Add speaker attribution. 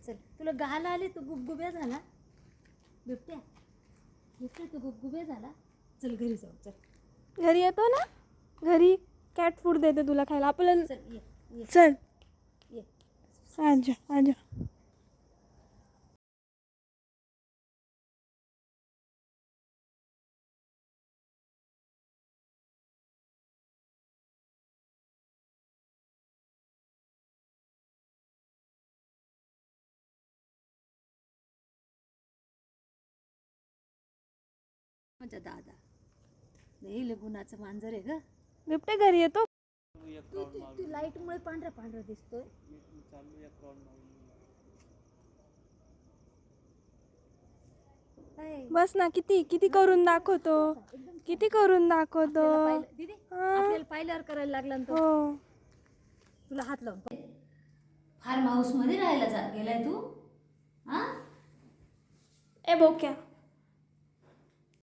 Speaker 1: चल तुला गाला आले तू गुबगुब्या झाला बिबट्या बिबट्या तू गुबगुब्या झाला चल घरी जाऊ चल
Speaker 2: घरी येतो ना घरी कॅट फूड देते तुला खायला आपलं
Speaker 1: चल ये ये
Speaker 2: चल
Speaker 1: ये
Speaker 2: आजा आजा
Speaker 1: माझा दादा लई गुणाचं मांजर आहे ग
Speaker 2: बिबट्या घरी येतो
Speaker 1: तू लाईटमुळे पांढरा पांढरा दिसतोय काय?
Speaker 2: बस ना किती किती करून दाखवतो किती करून दाखवतो
Speaker 1: दीदी
Speaker 2: हा.
Speaker 1: आपल्याला पाहिल्यावर करायला लागला ना तो
Speaker 2: हो
Speaker 1: तुला हात लावून फार्म हाऊस मध्ये राहायला गेलाय तू हा
Speaker 2: ए बोक्या